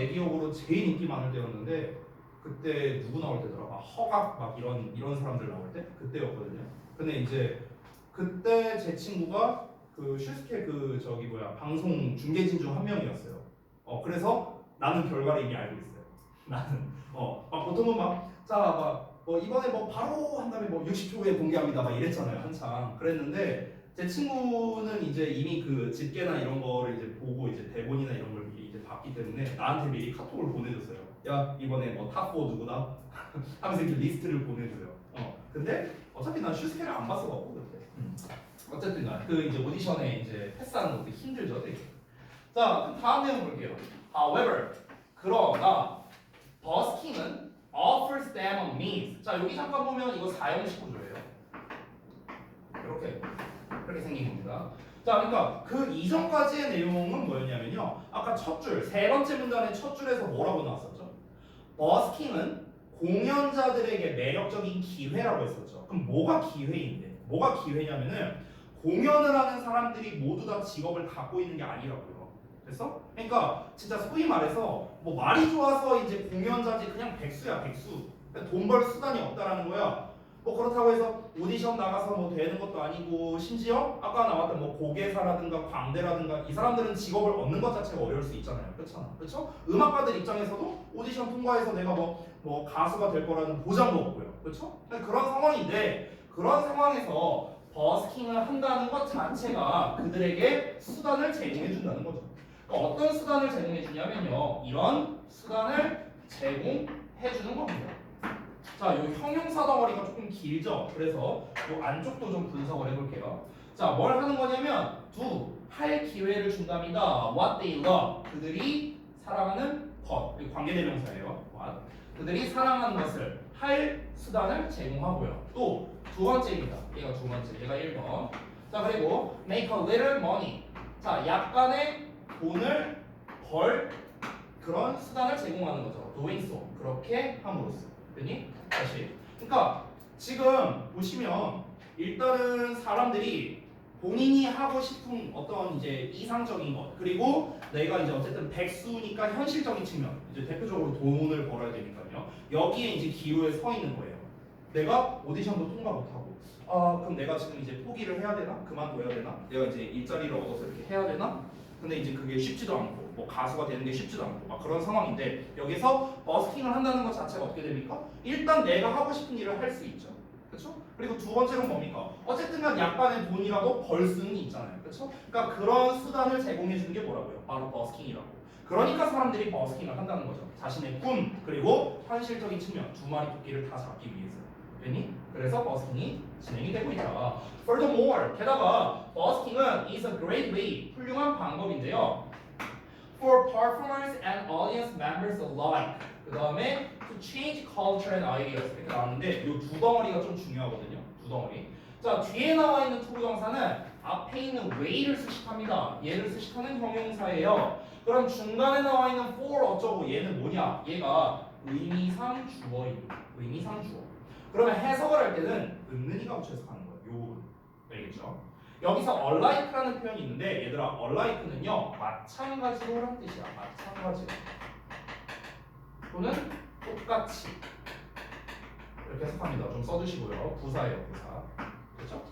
대기업으로 제일 인기 많을 때였는데 그때 누구 나올 때더라? 막 허각 막 이런 사람들 나올 때 그때였거든요. 근데 이제 그때 제 친구가 그 슈스케 그 저기 뭐야 방송 중계진 중 한 명이었어요. 그래서 나는 결과를 이미 알고 있어요. 나는 막 보통은 막자막뭐 이번에 뭐 바로 한 다음에 뭐 60초 후에 공개합니다 막 이랬잖아요 한창. 그랬는데 제 친구는 이제 이미 그 집계나 이런 거를 이제 보고 이제 대본이나 이런 걸 미리 이제 봤기 때문에 나한테 미리 카톡을 보내줬어요. 야 이번에 뭐 탑4 누구다? 하면서 이렇게 리스트를 보내줘요. 근데 어차피 난 슈스케를 안 봤어갖고 그때. 어쨌든간 그 이제 오디션에 이제 패스하는 것도 힘들죠, 되게. 자, 다음 내용 볼게요. However, 그러나 버스킹은 offers them a means. 자, 여기 잠깐 보면 이거 4형식 구조예요. 이렇게 생긴 겁니다. 자, 그러니까 그 이전까지의 내용은 뭐였냐면요. 아까 첫 줄, 세 번째 문단의 첫 줄에서 뭐라고 나왔었죠? 버스킹은 공연자들에게 매력적인 기회라고 했었죠. 그럼 뭐가 기회인데? 뭐가 기회냐면은 공연을 하는 사람들이 모두 다 직업을 갖고 있는 게 아니라고요. 됐어? 그러니까 진짜 소위 말해서 뭐 말이 좋아서 이제 공연자지 그냥 백수야 백수. 돈 벌 수단이 없다라는 거야. 뭐 그렇다고 해서 오디션 나가서 뭐 되는 것도 아니고 심지어 아까 나왔던 뭐 고개사라든가 광대라든가 이 사람들은 직업을 얻는 것 자체가 어려울 수 있잖아요. 그렇잖아. 그렇죠? 음악가들 입장에서도 오디션 통과해서 내가 뭐 가수가 될 거라는 보장도 없고요. 그렇죠? 그런 상황인데 그런 상황에서 버스킹을 한다는 것 자체가 그들에게 수단을 제공해 준다는 거죠. 그러니까 어떤 수단을 제공해 주냐면요. 이런 수단을 제공해 주는 겁니다. 자, 요 형용사 덩어리가 조금 길죠. 그래서 요 안쪽도 좀 분석을 해볼게요. 자, 뭘 하는 거냐면 do 할 기회를 준답니다. What they love 그들이 사랑하는 것 관계대명사예요. What 그들이 사랑하는 것을 할 수단을 제공하고요. 또 두 번째입니다. 얘가 두 번째, 얘가 1번. 자, 그리고 make a little money. 자, 약간의 돈을 벌 그런 수단을 제공하는 거죠. doing so 그렇게 함으로써. 됐니? 다시. 그러니까 지금 보시면 일단은 사람들이 본인이 하고 싶은 어떤 이제 이상적인 것 그리고 내가 이제 어쨌든 백수니까 현실적인 측면 이제 대표적으로 돈을 벌어야 되니까요. 여기에 이제 기로에 서 있는 거예요. 내가 오디션도 통과 못하고 그럼 내가 지금 이제 포기를 해야 되나? 그만둬야 되나? 내가 이제 일자리를 얻어서 이렇게 해야 되나? 근데 이제 그게 쉽지도 않고 뭐 가수가 되는 게 쉽지도 않고 막 그런 상황인데 여기서 버스킹을 한다는 것 자체가 어떻게 됩니까? 일단 내가 하고 싶은 일을 할 수 있죠. 그렇죠? 그리고 두 번째는 뭡니까? 어쨌든간 약간의 돈이라도 벌 수는 있잖아요. 그렇죠? 그러니까 그런 수단을 제공해 주는 게 뭐라고요? 바로 버스킹이라고. 그러니까 사람들이 버스킹을 한다는 거죠. 자신의 꿈 그리고 현실적인 측면 두 마리 토끼를 다 잡기 위해서. 됐니? 그래서 버스킹이 진행이 되고 있다. Furthermore, 게다가 버스킹은 is a great way, 훌륭한 방법인데요. For performers and audience members alike. 그 다음에 to change culture and ideas 이렇게 나왔는데 이 두 덩어리가 좀 중요하거든요. 두 덩어리. 자, 뒤에 나와 있는 투부정사는 앞에 있는 way를 수식합니다. 얘를 수식하는 형용사예요. 그럼 중간에 나와 있는 for 어쩌고 얘는 뭐냐? 얘가 의미상 주어입니다. 의미상 주어. 그러면 해석을 할 때는 은는이가 붙여 해석하는 거예요. 요 부분. 알겠죠? 여기서 alike라는 표현이 있는데 얘들아 alike는요 마찬가지로라는 뜻이야. 마찬가지 또는 똑같이 이렇게 해석합니다. 좀 써주시고요. 부사예요. 부사. 그렇죠?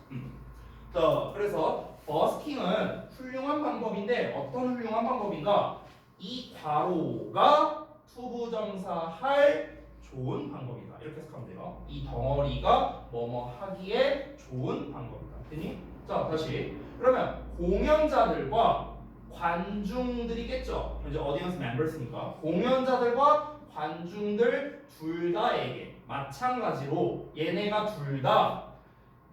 자, 그래서 버스킹은 훌륭한 방법인데 어떤 훌륭한 방법인가? 이 괄호가 투부정사 할 좋은 방법이다. 이렇게 해석하면 돼요. 이 덩어리가 뭐뭐 하기에 좋은 방법이다. 됐니? 자, 다시. 그러면 공연자들과 관중들이겠죠. 이제 audience members니까 공연자들과 관중들 둘 다에게 마찬가지로 얘네가 둘 다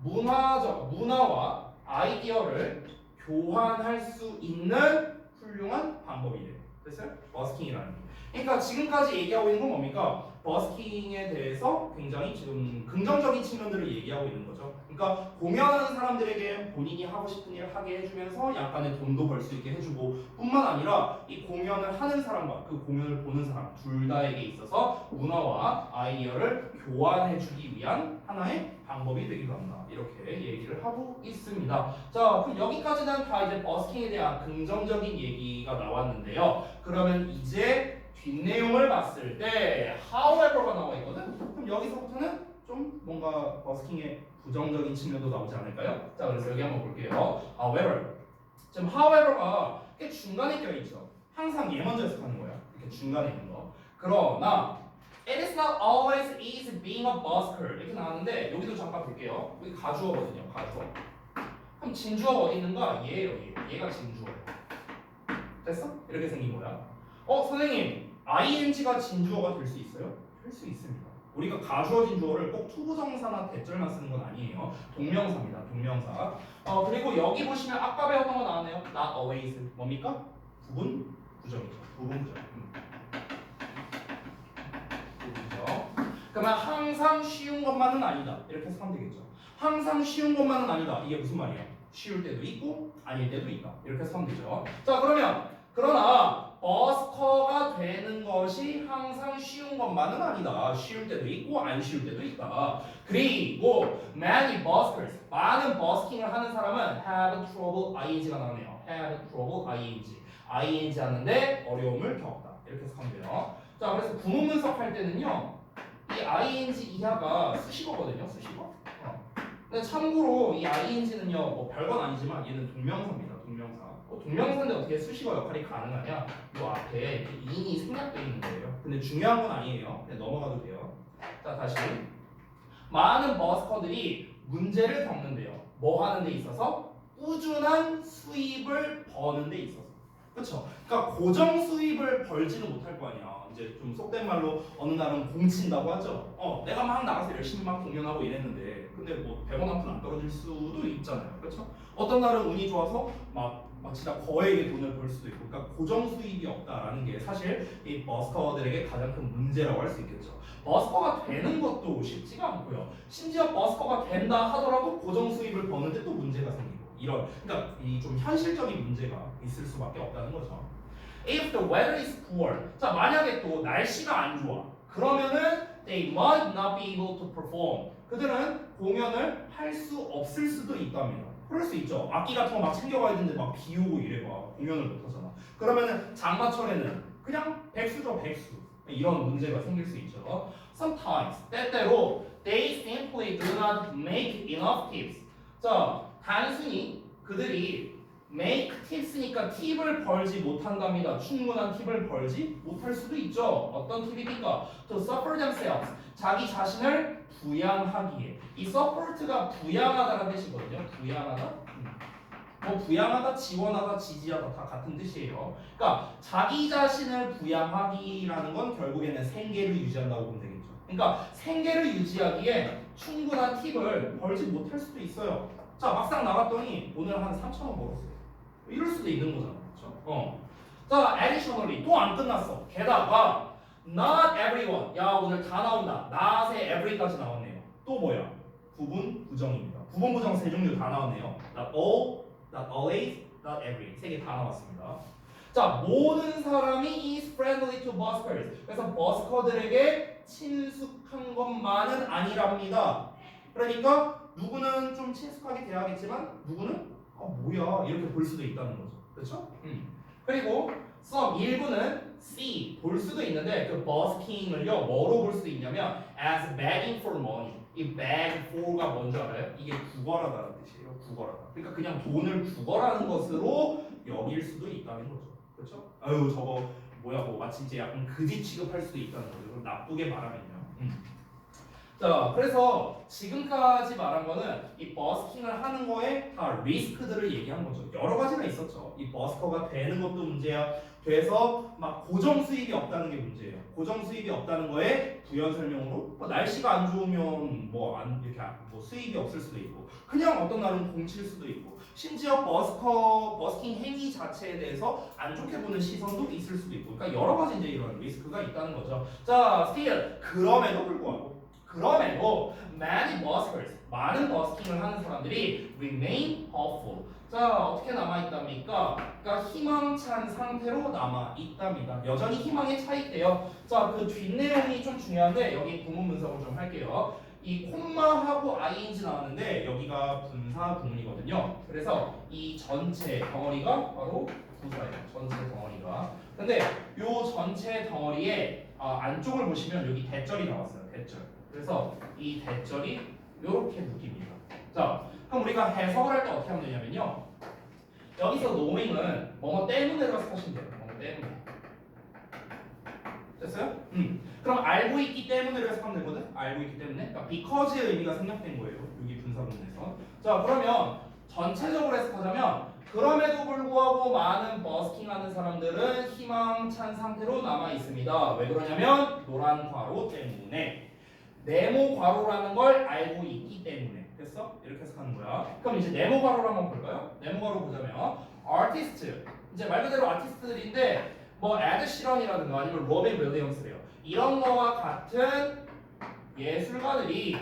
문화와 아이디어를 교환할 수 있는 훌륭한 방법이래요. 됐어요? 버스킹이라는 게. 그러니까 지금까지 얘기하고 있는 건 뭡니까? 버스킹에 대해서 굉장히 지금 긍정적인 측면들을 얘기하고 있는 거죠. 그러니까 공연하는 사람들에게 본인이 하고 싶은 일을 하게 해주면서 약간의 돈도 벌 수 있게 해주고 뿐만 아니라 이 공연을 하는 사람과 그 공연을 보는 사람 둘 다에게 있어서 문화와 아이디어를 교환해주기 위한 하나의 방법이 되기도 한다. 이렇게 얘기를 하고 있습니다. 자, 그럼 여기까지는 다 이제 버스킹에 대한 긍정적인 얘기가 나왔는데요. 그러면 이제 봤을 때 however가 나와 있거든. 그럼 여기서부터는 좀 뭔가 버스킹의 부정적인 측면도 나오지 않을까요? 자, 그래서 여기 한번 볼게요. however. 지금 however가 꽤 중간에 껴 있죠. 항상 얘 먼저 해석하는 거야. 이렇게 중간에 있는 거. 그러나 it is not always easy being a busker 이렇게 나왔는데 여기도 잠깐 볼게요. 여기 가주어거든요. 가주어. 그럼 진주어가 어디 있는가? 얘예요. 얘가 진주어예요. 됐어? 이렇게 생긴 거야. 선생님, ing가 진주어가 될 수 있어요? 될 수 있습니다. 우리가 가주어 진주어를 꼭 투부정사나 대절만 쓰는 건 아니에요. 동명사입니다. 동명사. 그리고 여기 보시면 아까 배웠던 거 나왔네요. not always. 뭡니까? 부분 부정이죠. 부분 부정. 부분. 그러면 항상 쉬운 것만은 아니다. 이렇게 해석하면 되겠죠. 항상 쉬운 것만은 아니다. 이게 무슨 말이야? 쉬울 때도 있고 아닐 때도 있다. 이렇게 해석하면 되죠. 자, 그러나 버스커가 되는 것이 항상 쉬운 것만은 아니다. 쉬울 때도 있고 안 쉬울 때도 있다. 그리고 many buskers, 많은 버스킹을 하는 사람은 have trouble ing가 나오네요. have trouble ing 하는데 어려움을 겪다. 이렇게 해석하면 돼요. 자, 그래서 구문 분석할 때는요, 이 ing 이하가 수식어거든요. 수식어. 근데 참고로 이 ing는요, 뭐 별건 아니지만 얘는 동명사입니다. 동명사. 동명사인데 어떻게 수식어 역할이 가능하냐? 요 앞에 in이 생략되어 있는 거예요. 근데 중요한 건 아니에요. 그냥 넘어가도 돼요. 자, 다시. 많은 버스커들이 문제를 겪는데요. 뭐 하는 데 있어서? 꾸준한 수입을 버는 데 있어서. 그렇죠? 그러니까 고정 수입을 벌지는 못할 거 아니야. 이제 좀 속된 말로 어느 날은 공친다고 하죠. 내가 막 나가서 열심히 막 공연하고 이랬는데 근데 뭐 100원 한 푼 안 떨어질 수도 있잖아요. 그렇죠? 어떤 날은 운이 좋아서 막 진짜 거액의 돈을 벌 수도 있고, 그러니까 고정 수입이 없다라는 게 사실 이 버스커들에게 가장 큰 문제라고 할 수 있겠죠. 버스커가 되는 것도 쉽지가 않고요. 심지어 버스커가 된다 하더라도 고정 수입을 버는데 또 문제가 생기고 이런, 그러니까 이 좀 현실적인 문제가 있을 수밖에 없다는 거죠. If the weather is poor, 자 만약에 또 날씨가 안 좋아, 그러면은 they might not be able to perform. 그들은 공연을 할 수 없을 수도 있답니다. 그럴 수 있죠. 악기 같은 거 막 챙겨가야 되는데 막 비 오고 이래 봐. 공연을 못 하잖아. 그러면은 장마철에는 그냥 백수죠, 백수. 이런 문제가 생길 수 있죠. Sometimes, 때때로 they simply do not make enough tips. 자, 단순히 그들이 make tips니까 팁을 벌지 못한답니다. 충분한 팁을 벌지 못할 수도 있죠. 어떤 팁입니까? To suffer themselves. 자기 자신을 부양하기에. 이 support가 부양하다라는 뜻이거든요. 부양하다. 뭐 부양하다, 지원하다, 지지하다 다 같은 뜻이에요. 그러니까 자기 자신을 부양하기라는 건 결국에는 생계를 유지한다고 보면 되겠죠. 그러니까 생계를 유지하기에 충분한 팁을 벌지 못할 수도 있어요. 자, 막상 나갔더니 오늘 한 3,000원 벌었어요. 이럴 수도 있는 거잖아. 그렇죠? 자, additionally 또 안 끝났어. 게다가 not everyone. 야, 오늘 다 나온다. not에 every까지 나왔네요. 또 뭐야? 부분 부정입니다. 부분 부정 세 종류 다 나왔네요. not all, not always, not every. 세 개 다 나왔습니다. 자, 모든 사람이 is friendly to buskers. 그래서 버스커들에게 친숙한 것만은 아니랍니다. 그러니까 누구는 좀 친숙하게 대하겠지만 누구는 뭐야 이렇게 볼 수도 있다는 거죠. 그렇죠? 그리고 some 일부는 see 볼 수도 있는데 그 busking을요 뭐로 볼 수 있냐면 as begging for money. 이 beg for가 뭔지 알아요? 이게 구걸하다는 뜻이에요. 구걸하다. 그러니까 그냥 돈을 구걸하는 것으로 여길 수도 있다는 거죠. 그렇죠? 아유 저거 뭐야 뭐 마치 이제 약간 그지 취급할 수도 있다는 거죠. 그럼 나쁘게 말하면요. 자, 그래서 지금까지 말한 거는 이 버스킹을 하는 거에 다 리스크들을 얘기한 거죠. 여러 가지가 있었죠. 이 버스커가 되는 것도 문제야. 돼서 막 고정 수입이 없다는 게 문제예요. 고정 수입이 없다는 거에 부연 설명으로 뭐 날씨가 안 좋으면 이렇게 뭐 수입이 없을 수도 있고, 그냥 어떤 날은 공칠 수도 있고, 심지어 버스킹 행위 자체에 대해서 안 좋게 보는 시선도 있을 수도 있고, 그러니까 여러 가지 이제 이런 리스크가 있다는 거죠. 자, still 그럼에도 불구하고. many buskers, 많은 버스킹을 하는 사람들이 remain hopeful. 자, 어떻게 남아있답니까? 그러니까 희망찬 상태로 남아있답니다. 여전히 희망에 차 있대요. 자, 그 뒷내용이 좀 중요한데 여기 구문 분석을 좀 할게요. 이 콤마하고 ing 나왔는데 여기가 분사 구문이거든요. 그래서 이 전체 덩어리가 바로 부사예요. 전체 덩어리가. 근데 요 전체 덩어리에 안쪽을 보시면 여기 대절이 나왔어요. 대절. 그래서 이 대절이 요렇게 묶입니다. 자, 그럼 우리가 해석을 할 때 어떻게 하면 되냐면요. 여기서 knowing은 뭐뭐 때문에라고 하시면 돼요. 뭐뭐 때문에. 됐어요? 그럼 알고 있기 때문에로 해석하면 되거든? 알고 있기 때문에. 그러니까 because의 의미가 생략된 거예요. 여기 분사구문에서. 자, 그러면 전체적으로 해석하자면 그럼에도 불구하고 많은 버스킹하는 사람들은 희망찬 상태로 남아 있습니다. 왜 그러냐면 노란 괄호 때문에. 네모 괄호라는 걸 알고 있기 때문에. 됐어? 이렇게 해석하는 거야. 그럼 이제 네모 괄호를 한번 볼까요? 네모 괄호 보자면 artist. 이제 말 그대로 아티스트들인데 뭐 에드 시런이라든가 아니면 로빈 윌리엄스래요. 이런 거와 같은 예술가들이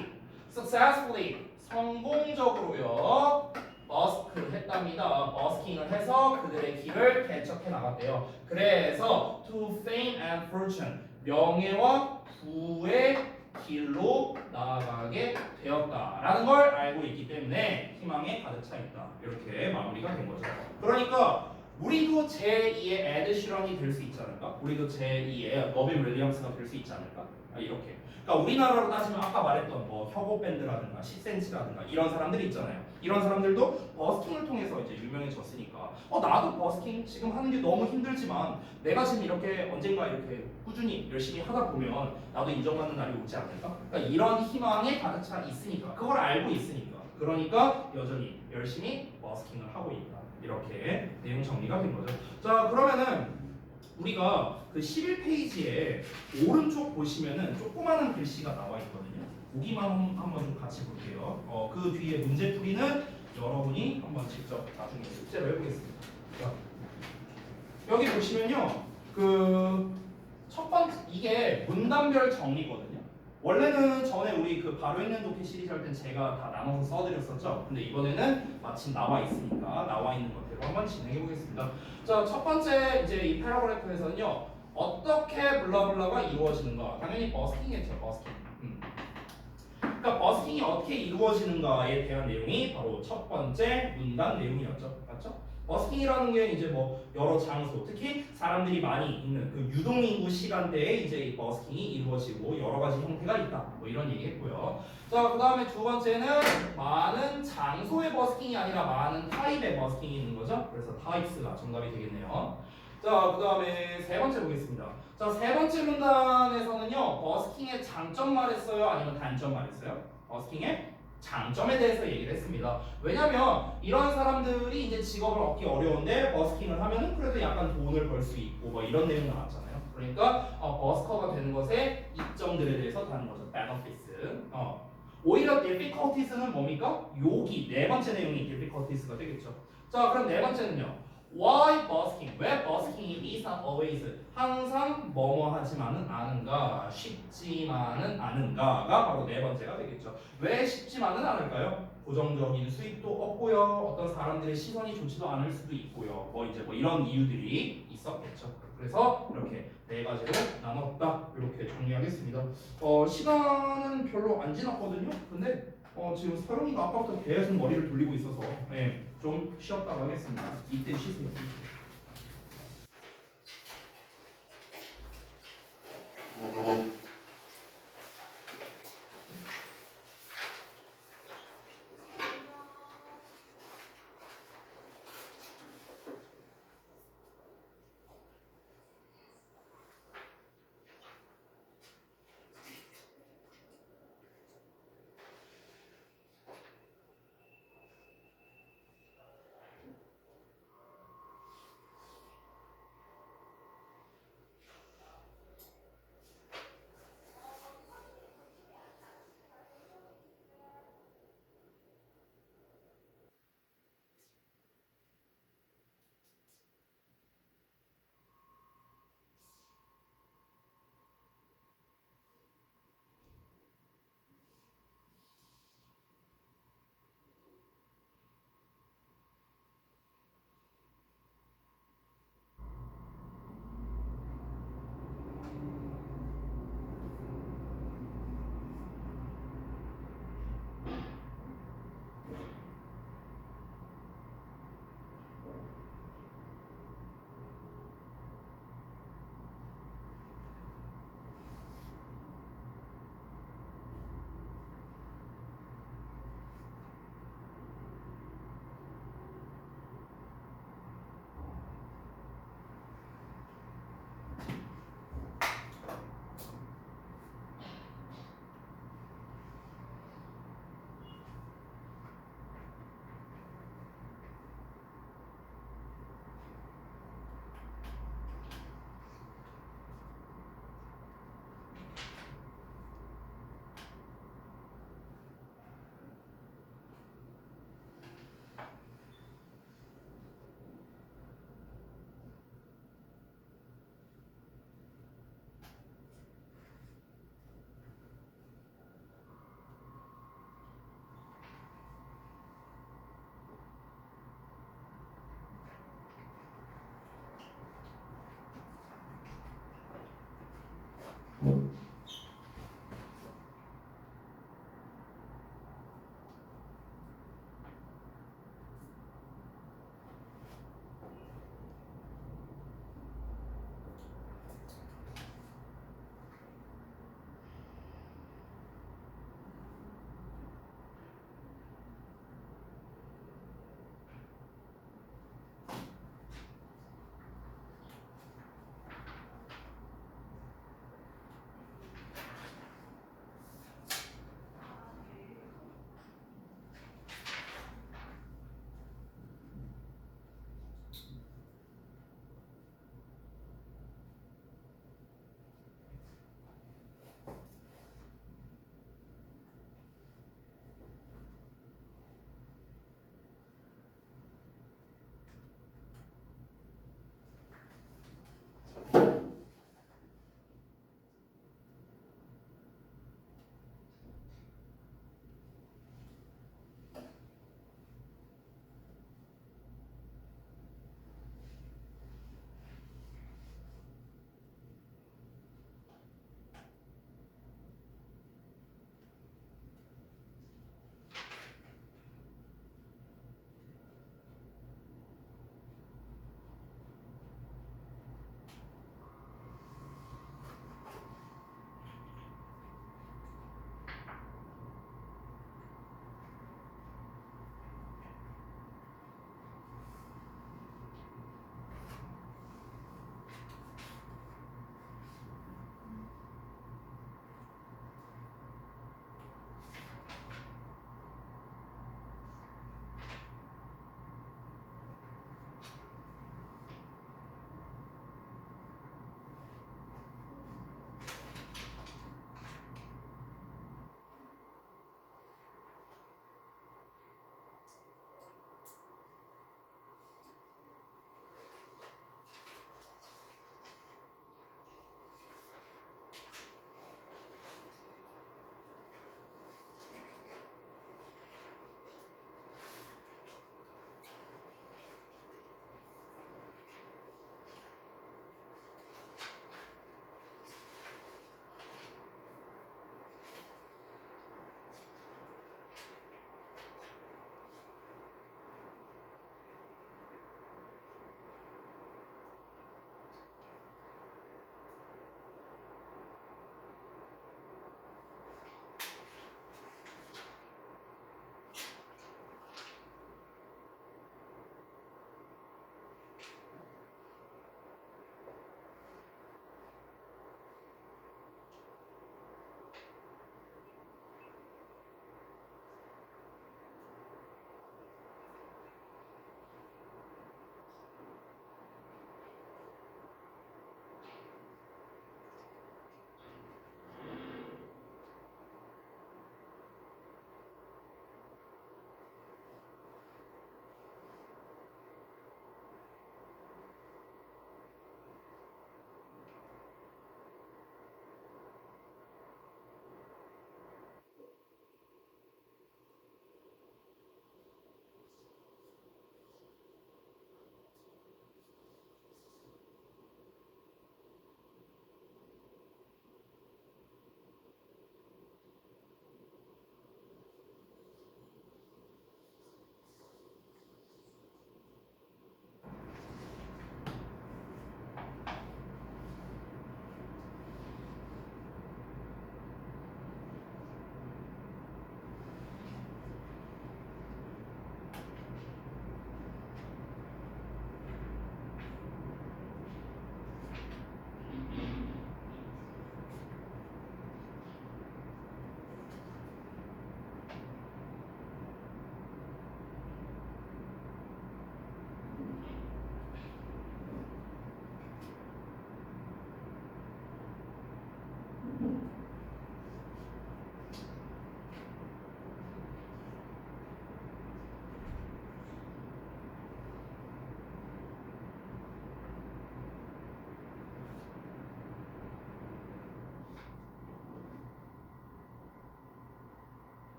successfully 성공적으로요 버스크를 했답니다. 버스킹을 해서 그들의 길을 개척해 나갔대요. 그래서 to fame and fortune 명예와 부의 길로 나아가게 되었다라는 걸 알고 있기 때문에 희망에 가득 차 있다. 이렇게 마무리가 된 거죠. 그러니까 우리도 제2의 에드 시런이 될 수 있지 않을까? 우리도 제2의 로빈 윌리엄스가 될 수 있지 않을까? 이렇게. 그러니까 우리나라로 따지면 아까 말했던 뭐 혁오 밴드라든가 10cm라든가 이런 사람들이 있잖아요. 이런 사람들도 버스킹을 통해서 이제 유명해졌으니까 나도 버스킹 지금 하는 게 너무 힘들지만 내가 지금 이렇게 언젠가 이렇게 꾸준히 열심히 하다 보면 나도 인정받는 날이 오지 않을까? 그러니까 이런 희망에 가득 차 있으니까 그걸 알고 있으니까 그러니까 여전히 열심히 버스킹을 하고 있다. 이렇게 내용 정리가 된 거죠. 자, 그러면은 우리가 그 11페이지에 오른쪽 보시면은 조그마한 글씨가 나와 있거든요. 보기만 한번 좀 같이 볼게요. 그 뒤에 문제풀이는 여러분이 한번 직접 나중에 숙제로 해보겠습니다. 자, 여기 보시면요. 그 첫 번째 이게 문단별 정리거든요. 원래는 전에 우리 그 바로 있는 독해 시리즈 할 땐 제가 다 나눠서 써드렸었죠. 근데 이번에는 마침 나와 있으니까 나와 있는 것대로 한번 진행해 보겠습니다. 자, 첫 번째 이제 이 패러그래프에서는요. 어떻게 블라블라가 이루어지는가? 당연히 버스킹이겠죠. 버스킹. 그러니까 버스킹이 어떻게 이루어지는가에 대한 내용이 바로 첫 번째 문단 내용이었죠. 맞죠? 버스킹이라는 게 이제 뭐 여러 장소, 특히 사람들이 많이 있는 그 유동인구 시간대에 이제 이 버스킹이 이루어지고 여러 가지 형태가 있다. 뭐 이런 얘기했고요. 자, 그 다음에 두 번째는 많은 장소의 버스킹이 아니라 많은 타입의 버스킹이 있는 거죠. 그래서 타입스가 정답이 되겠네요. 자, 그 다음에 세 번째 보겠습니다. 자, 세 번째 문단에서는요, 버스킹의 장점 말했어요? 아니면 단점 말했어요? 버스킹의 장점에 대해서 얘기를 했습니다. 왜냐면 이런 사람들이 이제 직업을 얻기 어려운데 버스킹을 하면은 그래도 약간 돈을 벌 수 있고 뭐 이런 내용 나왔잖아요. 그러니까 버스커가 되는 것의 이점들에 대해서 다는 거죠. benefits. 오히려 difficulties는 뭡니까? 여기 네 번째 내용이 difficulties가 되겠죠. 자, 그럼 네 번째는요. Why busking? 왜 busking이 is not always 항상 뭐뭐 하지만은 않은가 쉽지만은 않은가가 바로 네 번째가 되겠죠. 왜 쉽지만은 않을까요? 고정적인 수입도 없고요. 어떤 사람들의 시선이 좋지도 않을 수도 있고요. 뭐 이제 뭐 이런 이유들이 있었겠죠. 그래서 이렇게 네 가지로 나눴다. 이렇게 정리하겠습니다. 시간은 별로 안 지났거든요. 근데 지금 서영이가 아까부터 계속 머리를 돌리고 있어서 좀 쉬었다가 하겠습니다. 이때 쉬세요.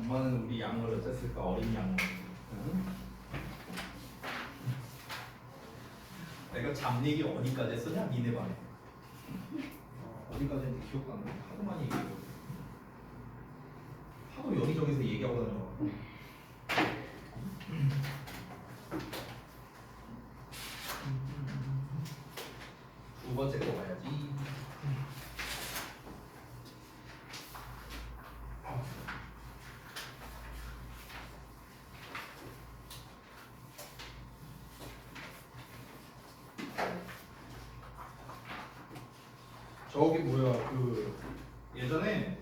엄마는 우리 양을 어쨌을까? 어린 양을. 응? 내가 잡 얘기 어디까지 했었냐? 니네 반에. 어디까지 했는지 기억도 안 나. 하도 많이 얘기하고. 하도 여기저기서 얘기하고 다녀. 두 번째 거 봐야지. 저기 뭐야 그 예전에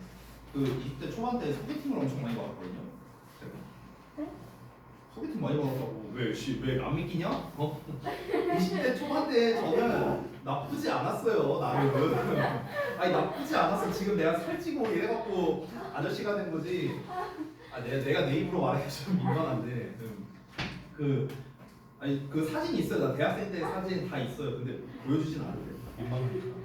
그 20대 초반 때 소개팅을 엄청 많이 받았거든요. 제가. 네? 소개팅 많이 받았다고. 왜 안 믿기냐? 어? 20대 초반 때 저는 나쁘지 않았어요. 나름. 아니 나쁘지 않았어. 지금 내가 살찌고 이래갖고 아저씨가 된 거지. 아 내가 내 입으로 말하기 좀 민망한데 아니 그 사진 있어요. 나 대학생 때 사진 다 있어요. 근데 보여주진 않는데 민망하니까.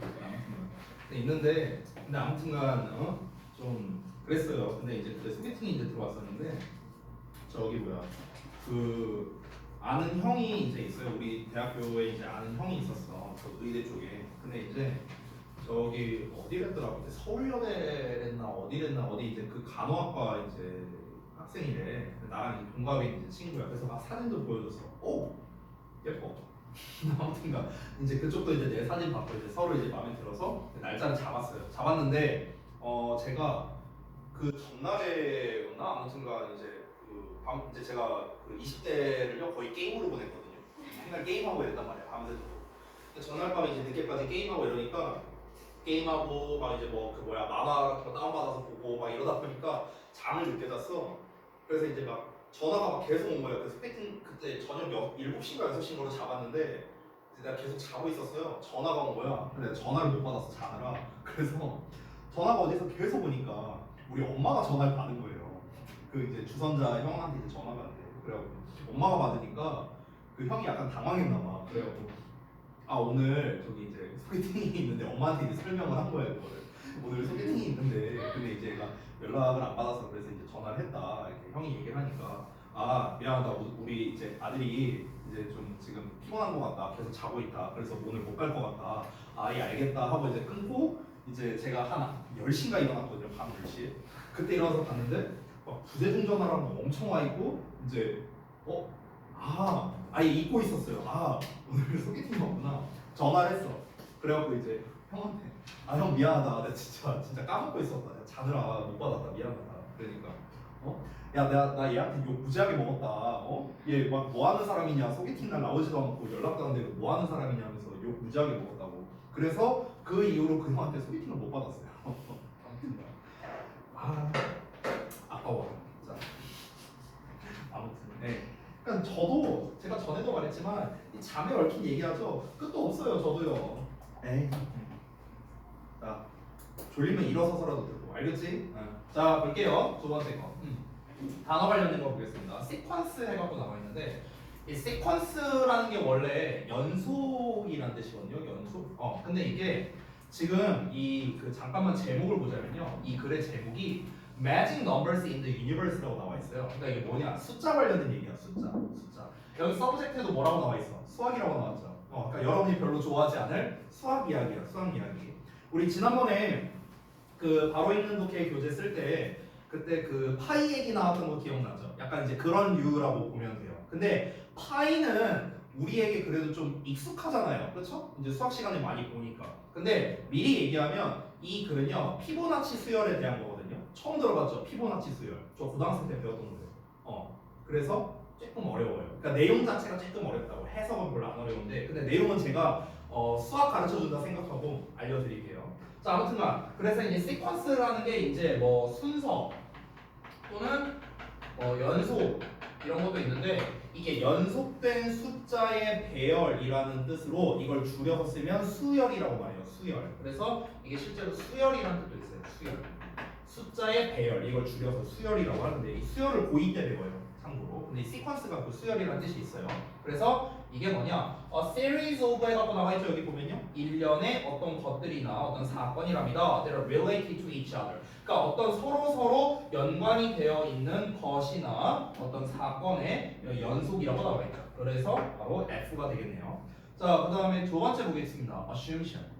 있는데 근데 아무튼간 좀 그랬어요. 근데 이제 그때 소개팅이 이제 들어왔었는데 저기 뭐야 그 아는 형이 이제 있어요. 우리 대학교에 이제 아는 형이 있었어. 그 의대 쪽에. 근데 이제 저기 어디랬더라고. 서울여대랬나 어디랬나 어디 이제 그 간호학과 이제 학생이래. 나랑 이제 동갑인 이제 친구야. 그래서 막 사진도 보여줬어. 오 예뻐. 아무튼가 이제 그쪽도 이제 내 사진 받고 이제 서로 이제 마음에 들어서 날짜를 잡았어요. 잡았는데 제가 그 전날에였나 아무튼가 이제 이제 제가 그 20대를요 거의 게임으로 보냈거든요. 맨날 게임하고 이랬단 말이야 밤새도록. 근데 전날 밤에 이제 늦게까지 게임하고 이러니까 게임하고 막 이제 뭐 그 뭐야 만화 같은 거 다운받아서 보고 막 이러다 보니까 잠을 늦게 잤어. 그래서 이제 막 전화가 막 계속 온 거예요. 그래서 소개팅 그때 저녁 7시인가 6시인가로 잡았는데 이제 내가 계속 자고 있었어요. 전화가 온 거야. 근데 전화를 못 받아서 자느라. 그래서 전화가 어디서 계속 오니까 우리 엄마가 전화를 받은 거예요. 그 이제 주선자 형한테 이제 전화가 왔대. 그래갖고 엄마가 받으니까 그 형이 약간 당황했나 봐. 그래갖고 아 오늘 저기 이제 소개팅이 있는데 엄마한테 이제 설명을 한 거예요. 그거를 오늘 소개팅이 있는데 근데 이제 얘가 연락을 안 받아서 그래서 이제 전화를 했다 이렇게 형이 얘기를 하니까 아 미안하다 우리 이제 아들이 이제 좀 지금 피곤한 것 같다 계속 자고 있다 그래서 오늘 못 갈 것 같다 아 예 알겠다 하고 이제 끊고 이제 제가 한 10시인가 일어났거든요. 밤 10시에 그때 일어나서 봤는데 막 부재중 전화라는 거 엄청 와 있고 이제 아예 잊고 있었어요. 아 오늘 소개팅 왔구나 전화를 했어. 그래갖고 이제 형한테 아 형 미안하다 내가 진짜 까먹고 있었다 내가 자느라 못 받았다 미안하다. 그러니까 야 나 얘한테 욕 무지하게 먹었다. 얘 막 뭐 하는 사람이냐 소개팅 날 나오지도 않고 연락도 안 되고 뭐 하는 사람이냐 하면서 욕 무지하게 먹었다고. 그래서 그 이후로 그 형한테 소개팅을 못 받았어요. 아무튼 아까워 진짜. 아무튼 네. 그러니까 저도 제가 전에도 말했지만 이 잠에 얽힌 얘기하죠. 끝도 없어요 저도요. 에이. 자 졸리면 일어서서라도 듣고 알겠지? 자 볼게요. 두 번째 거 단어 관련된 거 보겠습니다. 시퀀스 해갖고 나와 있는데 이 시퀀스라는 게 원래 연속이라는 뜻이거든요. 연속. 근데 이게 지금 잠깐만 제목을 보자면요. 이 글의 제목이 Magic Numbers in the Universe라고 나와 있어요. 그러니까 이게 뭐냐? 숫자 관련된 얘기야. 숫자. 여기 서브젝트에도 뭐라고 나와 있어? 수학이라고 나왔죠. 그러니까 여러분이 별로 좋아하지 않을 수학 이야기야. 수학 이야기. 우리 지난번에 그 바로 읽는 독해 교재 쓸 때 그때 그 파이 얘기 나왔던 거 기억나죠? 약간 이제 그런 류라고 보면 돼요. 근데 파이는 우리에게 그래도 좀 익숙하잖아요. 그렇죠? 이제 수학 시간에 많이 보니까. 근데 미리 얘기하면 이 글은요 피보나치 수열에 대한 거거든요. 처음 들어봤죠? 피보나치 수열. 저 고등학생 때 배웠던 거예요. 그래서 조금 어려워요. 그러니까 내용 자체가 조금 어렵다고. 해석은 별로 안 어려운데 근데 내용은 제가 수학 가르쳐준다 생각하고 알려드릴게요. 자 아무튼간 그래서 이제 시퀀스라는 게 이제 뭐 순서 또는 연속 이런 것도 있는데 이게 연속된 숫자의 배열이라는 뜻으로 이걸 줄여서 쓰면 수열이라고 말해요. 수열. 그래서 이게 실제로 수열이라는 뜻도 있어요. 수열. 숫자의 배열 이걸 줄여서 수열이라고 하는데 이 수열을 고2 때 배워요. 참고로. 근데 이 시퀀스가 그 수열이라는 뜻이 있어요. 그래서 이게 뭐냐? series of 해갖고 나와있죠. 여기 보면요. 일련의 어떤 것들이나 어떤 사건이랍니다. That are related to each other. 그러니까 어떤 서로 연관이 되어 있는 것이나 어떤 사건의 연속이라고 나와있죠. 그래서 바로 F가 되겠네요. 자, 그 다음에 두 번째 보겠습니다. assumption.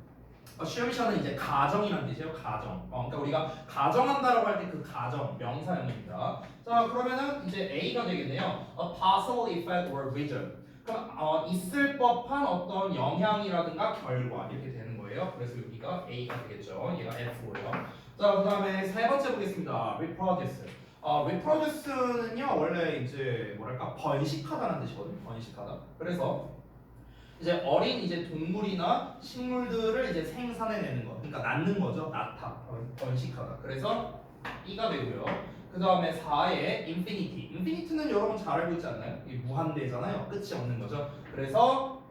assumption은 이제 가정이라는 뜻이에요. 가정. 그러니까 우리가 가정한다라고 할 때 그 가정 명사형입니다. 자, 그러면은 이제 A가 되겠네요. A possible effect or result. 그럼 있을 법한 어떤 영향이라든가 결과 이렇게 되는 거예요. 그래서 여기가 A가 되겠죠. 얘가 F고요. 자, 그 다음에 세 번째 보겠습니다. reproduce. reproduce는요 원래 이제 뭐랄까 번식하다는 뜻이거든요. 번식하다. 그래서 이제 어린 이제 동물이나 식물들을 이제 생산해내는 거. 그러니까 낳는 거죠. 낳다. 번식하다. 그래서 E가 되고요. 그 다음에 4에 infinity. infinity는 여러분 잘 알고 있지 않나요? 이게 무한대잖아요. 끝이 없는 거죠. 그래서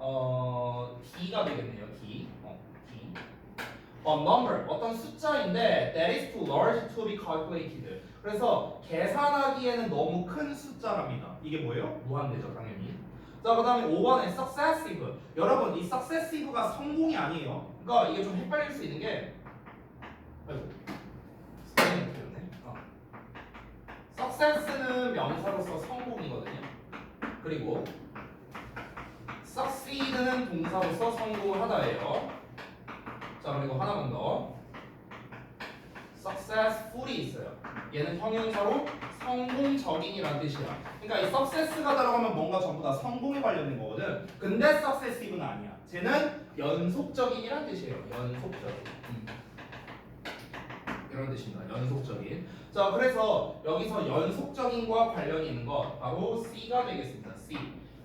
D가 되겠네요. D. D. number. 어떤 숫자인데 that is too large to be calculated. 그래서 계산하기에는 너무 큰 숫자랍니다. 이게 뭐예요? 무한대죠, 당연히. 자, 그 다음에 5번에 successive. 여러분, 이 successive가 성공이 아니에요. 그러니까 이게 좀 헷갈릴 수 있는 게 아이고, 스펠링이 틀렸네. success는 명사로서 성공이거든요. 그리고 succeed는 동사로서 성공을 하다예요. 자, 그리고 하나만 더. successful이 있어요. 얘는 형용사로 성공적인이라는 뜻이야. 그러니까 이 success가 들어가면 뭔가 전부 다 성공에 관련된 거거든. 근데 successive는 아니야. 쟤는 연속적인이라는 뜻이에요. 연속적인. 이런 뜻입니다. 연속적인. 자, 그래서 여기서 연속적인과 관련이 있는 것 바로 C가 되겠습니다. C.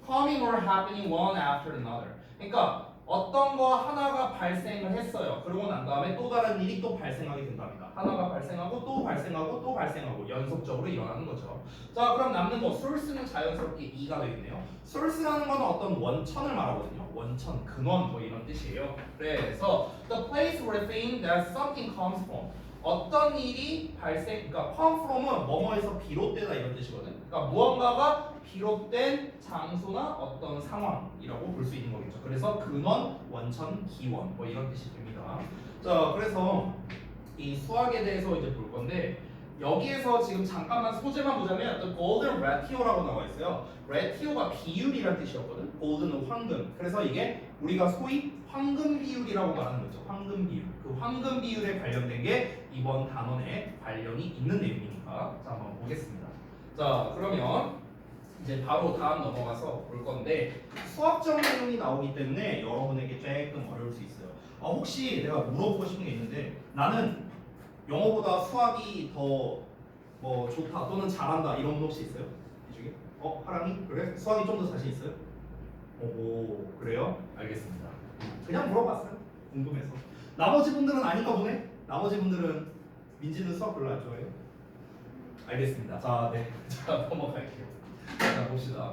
Coming or happening one after another. 그러니까 어떤 거 하나가 발생을 했어요. 그러고 난 다음에 또 다른 일이 또 발생하게 된답니다. 하나가 발생하고 또 발생하고 또 발생하고 연속적으로 일어나는 거죠. 자, 그럼 남는 거 source는 자연스럽게 2가 되겠네요. source라는 건 어떤 원천을 말하거든요. 원천, 근원 뭐 이런 뜻이에요. 그래서 the place where thing that something comes from. 어떤 일이 그러니까 come from은 뭐뭐에서 비롯되다 이런 뜻이거든. 그러니까 무언가가 비롯된 장소나 어떤 상황이라고 볼 수 있는 거겠죠. 그래서 근원, 원천, 기원 뭐 이런 뜻이 됩니다. 자, 그래서 이 수학에 대해서 이제 볼 건데 여기에서 지금 잠깐만 소재만 보자면 the golden ratio라고 나와 있어요. ratio가 비율이란 뜻이었거든. golden은 황금. 그래서 이게 우리가 소위 황금 비율이라고 말하는 거죠. 황금 비율. 그 황금 비율에 관련된 게 이번 단원에 관련이 있는 내용이니까 자, 한번 보겠습니다. 자, 그러면 이제 바로 다음 넘어가서 볼 건데 수학적 내용이 나오기 때문에 여러분에게 조금 어려울 수 있어요. 혹시 내가 물어보고 싶은 게 있는데 나는 영어보다 수학이 더 뭐 좋다 또는 잘한다 이런 분 혹시 있어요? 이 중에? 하랑이? 그래? 수학이 좀 더 자신 있어요? 오, 그래요? 알겠습니다. 그냥 물어봤어요. 궁금해서. 나머지 분들은 아닌가 보네? 나머지 분들은 민지는 수학 별로 안 좋아해요? 알겠습니다. 자, 네. 자, 넘어갈게요. 자, 봅시다.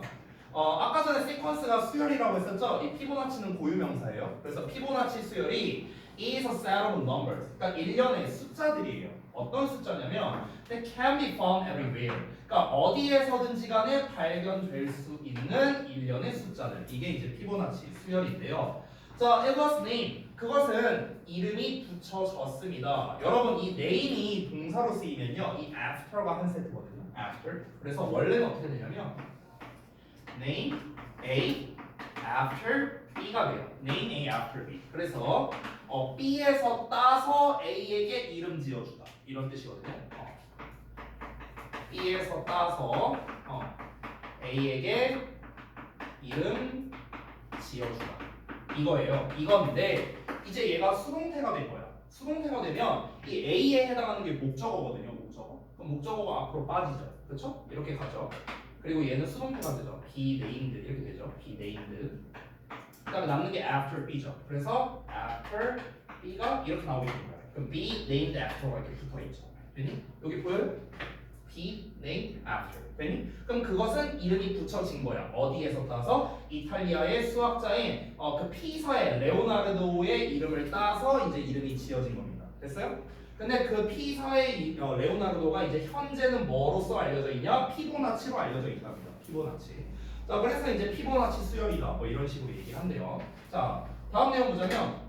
아까 전에 시퀀스가 수열이라고 했었죠? 이 피보나치는 고유명사예요. 그래서 피보나치 수열이 is a set of numbers. 그러니까 일련의 숫자들이에요. 어떤 숫자냐면 that can be found everywhere. 그러니까 어디에서든지 간에 발견될 수 있는 일련의 숫자들. 이게 이제 피보나치 수열인데요. 자, it was named. 그것은 이름이 붙여졌습니다. 여러분 이 name이 동사로 쓰이면요, 이 after가 한 세트거든요. after. 그래서 원래는 어떻게 되냐면 name A after B가 돼요. name A after B. 그래서 B에서 따서 A에게 이름 지어주다 이런 뜻이거든요. B에서 따서 A에게 이름 지어주다 이거예요. 이건데 이제 얘가 수동태가 된 거야. 수동태가 되면 이 A에 해당하는 게 목적어거든요. 목적어. 그럼 목적어가 앞으로 빠지죠. 그렇죠? 이렇게 가죠. 그리고 얘는 수동태가 되죠. be named 이렇게 되죠. be named. 그다음에 남는 게 after B죠. 그래서 after B가 이렇게 나오게 되는 거예요. 그럼 be named after가 이렇게 붙어 있죠. 됐니? 여기 보여요? be named after. 됐니? 그럼 그것은 이름이 붙여진 거야. 어디에서 따서 이탈리아의 수학자인 그 피사의 레오나르도의 이름을 따서 이제 이름이 지어진 겁니다. 됐어요? 근데 그 피사의 레오나르도가 이제 현재는 뭐로서 알려져 있냐? 피보나치로 알려져 있답니다. 피보나치. 자, 그래서 이제 피보나치 수열이다. 뭐 이런 식으로 얘기를 한대요. 자, 다음 내용 보자면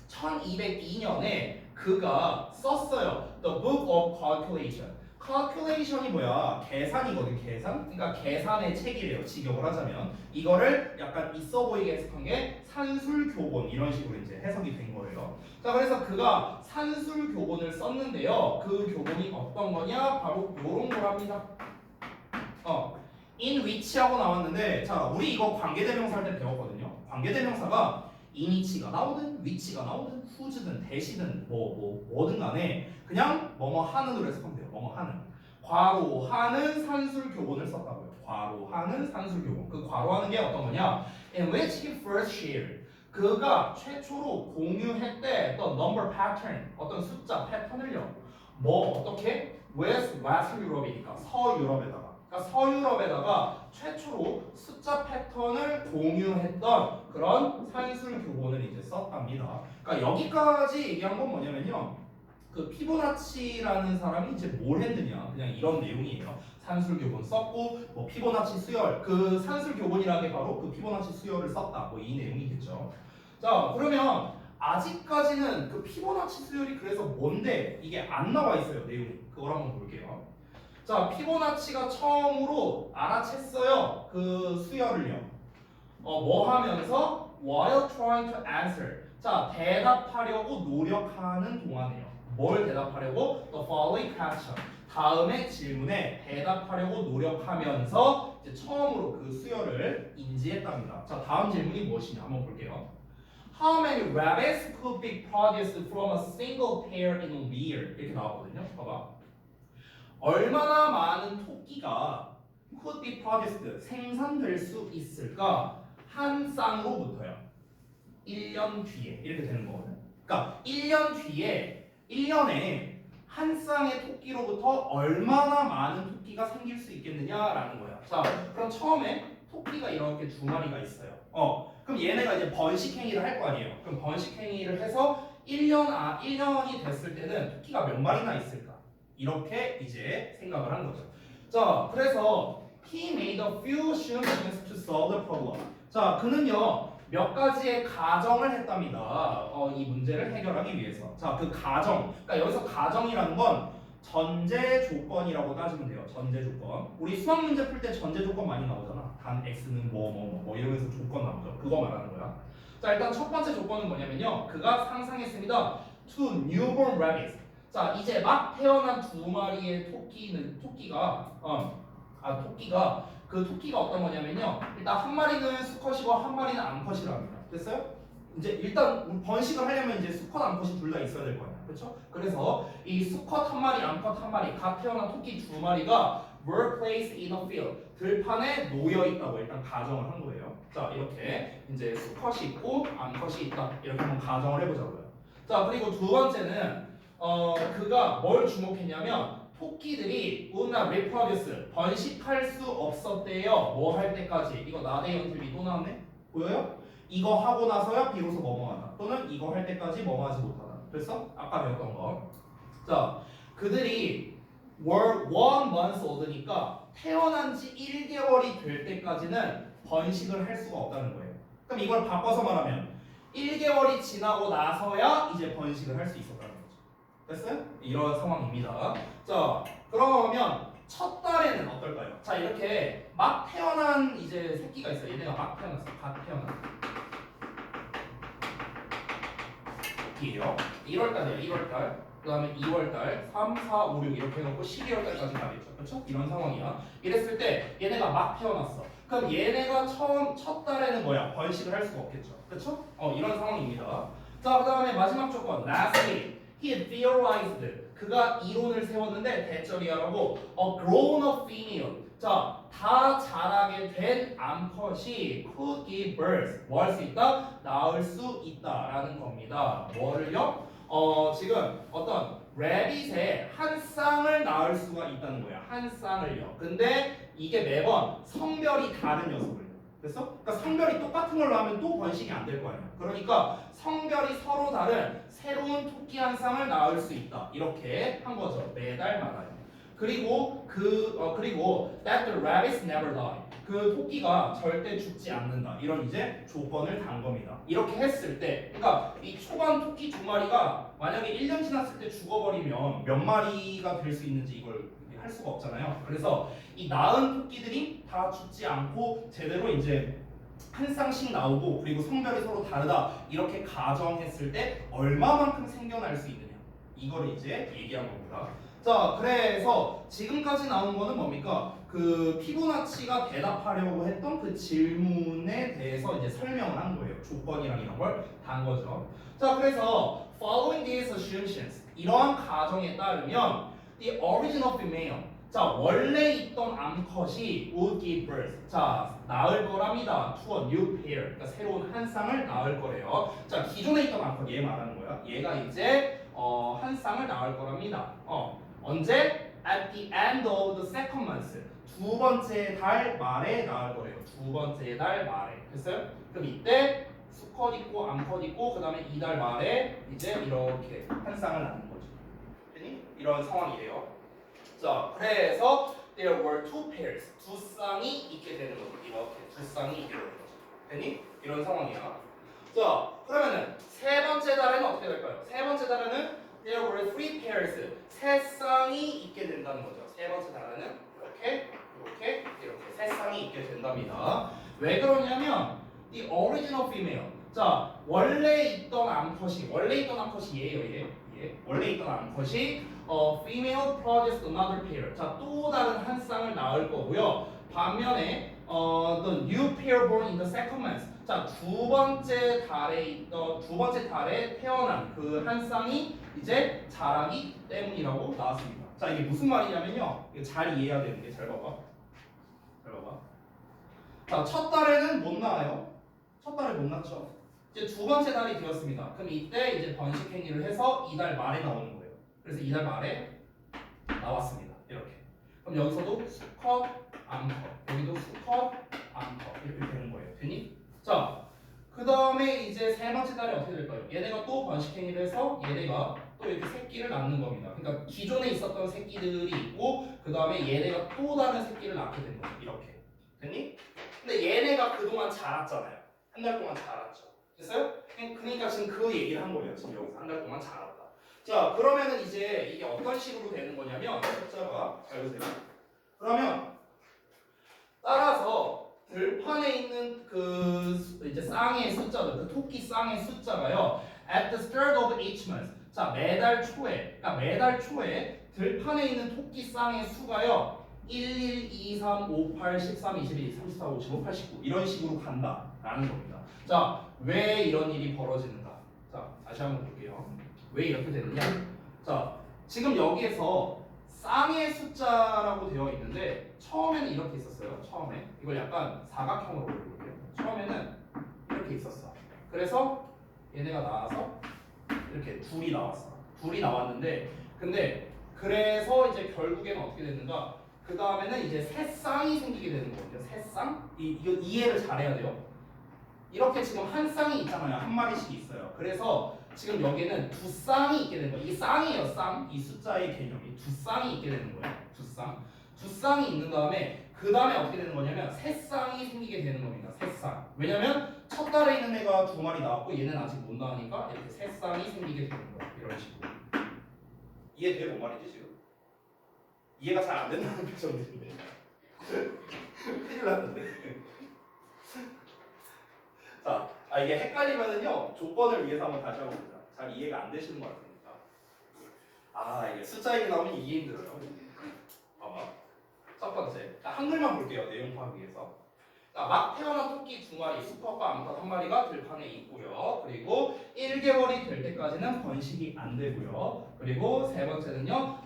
1202년에 그가 썼어요. The Book of Calculation. calculation이 뭐야? 계산이거든, 계산. 그러니까 계산의 책이래요. 직역을 하자면 이거를 약간 있어 보이게 해석한 게 산술교본 이런 식으로 이제 해석이 된 거예요. 자, 그래서 그가 산술교본을 썼는데요. 그 교본이 어떤 거냐? 바로 요런 거랍니다. in which하고 나왔는데, 자, 우리 이거 관계대명사 할 때 배웠거든요. 관계대명사가 in which가 나오든 which가 나오든 who든 that이든 뭐든 간에 그냥 뭐뭐 하는으로 해석하면 돼요. 뭐뭐 하는. 괄호하는 산술교본을 썼다고요. 괄호하는 산술교본. 그 괄호하는 게 어떤 거냐? In which he first shared. 그가 최초로 공유했대 어떤 number pattern, 어떤 숫자 패턴을요. 뭐 어떻게? with Western Europe이니까 서유럽에다가. 그러니까 서유럽에다가 최초로 숫자 패턴을 공유했던 그런 산술 교본을 이제 썼답니다. 그러니까 여기까지 얘기한 건 뭐냐면요. 그 피보나치라는 사람이 이제 뭘 했느냐, 그냥 이런 내용이에요. 산술 교본 썼고, 뭐 피보나치 수열, 그 산술 교본이라는 게 바로 그 피보나치 수열을 썼다. 뭐 이 내용이겠죠. 자, 그러면 아직까지는 그 피보나치 수열이 그래서 뭔데 이게 안 나와 있어요. 내용이. 그걸 한번 볼게요. 자, 피보나치가 처음으로 알아챘어요. 그 수열을요. 뭐 하면서 while trying to answer. 자, 대답하려고 노력하는 동안에요. 뭘 대답하려고? The following question. 다음의 질문에 대답하려고 노력하면서 이제 처음으로 그 수열을 인지했답니다. 자, 다음 질문이 무엇이냐 한번 볼게요. How many rabbits could be produced from a single pair in a year? 이렇게 나왔거든요. 봐봐. 얼마나 많은 토끼가 could be produced 생산될 수 있을까? 한 쌍으로부터요. 1년 뒤에 이렇게 되는 거거든요. 그러니까 1년 뒤에 1년에 한 쌍의 토끼로부터 얼마나 많은 토끼가 생길 수 있겠느냐라는 거야. 자, 그럼 처음에 토끼가 이렇게 두 마리가 있어요. 그럼 얘네가 이제 번식행위를 할 거 아니에요. 그럼 번식행위를 해서 1년이 됐을 때는 토끼가 몇 마리나 있을까? 이렇게 이제 생각을 한 거죠. 자, 그래서 he made a few assumptions to solve the problem. 자, 그는요 몇 가지의 가정을 했답니다. 이 문제를 해결하기 위해서. 자, 그 가정. 그러니까 여기서 가정이라는 건 전제 조건이라고 따지면 돼요. 전제 조건. 우리 수학 문제 풀 때 전제 조건 많이 나오잖아. 단 x는 뭐 이러면서 조건 나오죠. 그거 말하는 거야. 자, 일단 첫 번째 조건은 뭐냐면요. 그가 상상했습니다. Two newborn rabbits. 자, 이제 막 태어난 두 마리의 토끼가 그 토끼가 어떤 거냐면요. 일단 한 마리는 수컷이고 한 마리는 암컷이랍니다. 됐어요? 이제 일단 번식을 하려면 이제 수컷 암컷이 둘 다 있어야 될 거 아니야. 그렇죠? 그래서 이 수컷 한 마리, 암컷 한 마리, 갓 태어난 토끼 두 마리가 were placed in a field. 들판에 놓여 있다고 일단 가정을 한 거예요. 자, 이렇게 이제 수컷이 있고 암컷이 있다. 이렇게 한번 가정을 해 보자고요. 자, 그리고 두 번째는 그가 뭘 주목했냐면 토끼들이 would not reproduce 번식할 수 없었대요. 뭐 할 때까지. 이거 나대 연습이 또 나왔네. 보여요? 이거 하고 나서야 비로소 뭐뭐하다. 또는 이거 할 때까지 뭐뭐하지 못하다. 그래서 아까 배웠던 거. 자, 그들이 were 1 month old니까 태어난 지 1개월이 될 때까지는 번식을 할 수가 없다는 거예요. 그럼 이걸 바꿔서 말하면 1개월이 지나고 나서야 이제 번식을 할 수 있었다는 거죠. 됐어요? 이런 상황입니다. 자, 그러면 첫 달에는 어떨까요? 자, 이렇게 막 태어난 이제 새끼가 있어요. 얘네가 막 태어났어. 갓 태어난 새끼예요. 1월달이에요. 1월달. 그 다음에 2월달, 3, 4, 5, 6 이렇게 해놓고 12월달까지 가겠죠. 그렇죠? 이런 상황이야. 이랬을 때 얘네가 막 태어났어. 그럼 얘네가 첫 달에는 뭐야? 번식을 할 수가 없겠죠. 그렇죠? 이런 상황입니다. 자, 그 다음에 마지막 조건. Lastly, he theorized. 그가 이론을 세웠는데 대절이야라고 a grown-up female. 자, 다 자라게 된 암컷이 could give birth. 뭐 할 수 있다? 낳을 수 있다라는 겁니다. 뭐를요? 지금 어떤 레빗의 한 쌍을 낳을 수가 있다는 거야. 한 쌍을요. 근데 이게 매번 성별이 다른 녀석을. 그래서 그러니까 성별이 똑같은 걸로 하면 또 번식이 안 될 거 아니야. 그러니까 성별이 서로 다른 새로운 토끼 한 쌍을 낳을 수 있다. 이렇게 한 거죠. 매달마다요. 그리고 that the rabbits never die. 그 토끼가 절대 죽지 않는다. 이런 이제 조건을 단 겁니다. 이렇게 했을 때, 그러니까 이 초반 토끼 두 마리가 만약에 1년 지났을 때 죽어버리면 몇 마리가 될 수 있는지 이걸 할 수가 없잖아요. 그래서 이 낳은 토끼들이 다 죽지 않고 제대로 이제 한 쌍씩 나오고 그리고 성별이 서로 다르다 이렇게 가정했을 때 얼마만큼 생겨날 수 있느냐 이거를 이제 얘기한 겁니다. 자, 그래서 지금까지 나온 거는 뭡니까? 그 피보나치가 대답하려고 했던 그 질문에 대해서 이제 설명을 한 거예요. 조건이랑 이런 걸 단 거죠. 자, 그래서 following these assumptions 이러한 가정에 따르면 the original female 자, 원래 있던 암컷이 would give birth. 자, 낳을 거랍니다. to a new pair. 그러니까 새로운 한 쌍을 낳을 거래요. 자, 기존에 있던 암컷 얘 말하는 거야. 얘가 이제 한 쌍을 낳을 거랍니다. 언제? At the end of the second month. 두 번째 달 말에 낳을 거래요. 두 번째 달 말에. 됐어요? 그럼 이때 수컷 있고 암컷 있고 그 다음에 이달 말에 이제 이렇게 한 쌍을 낳는 거죠. 됐니? 이런 상황이래요. 자, 그래서 there were two pairs. 두 쌍이 있게 되는 거죠. 이렇게 두 쌍이 있게 되는 거죠. 됐니? 이런 상황이야. 자, 그러면은 세 번째 달에는 어떻게 될까요? 세 번째 달에는 there were three pairs. 세 쌍이 있게 된다는 거죠. 세 번째 달에는 이렇게 세 쌍이 있게 된답니다. 왜 그러냐면 the original female. 자, 원래 있던 암컷이 얘예요, 얘. 원래 있던 암컷이 female produced another pair. 자, 또 다른 한 쌍을 낳을 거고요. 반면에 the new pair born in the second month. 자, 두 번째 달에 태어난 그 한 쌍이 이제 자라기 때문이라고 나왔습니다. 자, 이게 무슨 말이냐면요. 이거 잘 이해해야 되는데 잘 봐봐. 자, 첫 달에는 못 낳아요. 첫 달에 못 낳죠. 이제 두 번째 달이 되었습니다. 그럼 이때 이제 번식 행위를 해서 이달 말에 나오는 거예요. 그래서 이달 말에 나왔습니다. 이렇게. 그럼 여기서도 수컷, 암컷, 여기도 수컷, 암컷 이렇게 되는 거예요. 되니? 자, 그 다음에 이제 세 번째 달에 어떻게 될까요? 얘네가 또 번식 행위를 해서 얘네가 또 이렇게 새끼를 낳는 겁니다. 그러니까 기존에 있었던 새끼들이 있고 그 다음에 얘네가 또 다른 새끼를 낳게 되는 거예요. 이렇게. 됐니? 근데 얘네가 그동안 자랐잖아요. 한 달 동안 자랐죠. 됐어요? 그러니까 지금 그 얘기를 한 거예요. 지금 여기서 한 달 동안 자랐다. 자, 그러면은 이제 이게 어떤 식으로 되는 거냐면 숫자가 잘 보세요. 그러면 따라서 들판에 있는 그 이제 쌍의 숫자들, 그 토끼 쌍의 숫자가요. At the start of each month. 자, 매달 초에 들판에 있는 토끼 쌍의 수가요. 1, 1, 2, 3, 5, 8, 13, 21, 34, 55, 89 이런 식으로 간다라는 겁니다. 자, 왜 이런 일이 벌어지는가? 자, 다시 한번 볼게요. 왜 이렇게 되느냐? 자, 지금 여기에서 쌍의 숫자라고 되어 있는데 처음에는 이렇게 있었어요. 처음에 이걸 약간 사각형으로 그려볼게요. 처음에는 이렇게 있었어. 그래서 얘네가 나와서 이렇게 둘이 나왔어. 둘이 나왔는데 근데 그래서 이제 결국에는 어떻게 됐는가? 그 다음에는 이제 새 쌍이 생기게 되는 거거든요. 새 쌍? 이거 이해를 잘해야 돼요. 이렇게 지금 한 쌍이 있잖아요. 한 마리씩 있어요. 그래서 지금 여기에는 두 쌍이 있게 되는 거예요. 이게 쌍이에요, 쌍. 이 숫자의 개념이 두 쌍이 있게 되는 거예요. 두 쌍. 두 쌍이 있는 다음에 그 다음에 어떻게 되는 거냐면 새 쌍이 생기게 되는 겁니다. 새 쌍. 왜냐면 첫 달에 있는 애가 두 마리 나왔고 얘는 아직 못 나오니까 이렇게 새 쌍이 생기게 되는 거예요. 이런 식으로. 이해돼요? 뭔 말인지 지금? 이해가 잘 안 된다는 표정들인데. 큰일 났는데. 자, 이게 헷갈리면은요 조건을 위해서 한번 다시 한번 보자. 잘 이해가 안 되시는 것 같으니까. 이게 숫자 얘기 나오면 이해 힘들어요. 봐봐. 첫 번째, 한글만 볼게요. 내용 파악 위해서. 막 태어난 토끼 두 마리, 수컷과 암컷 한 마리가 들판에 있고요. 그리고 1개월이 될 때까지는 번식이 안 되고요. 그리고 세 번째는요.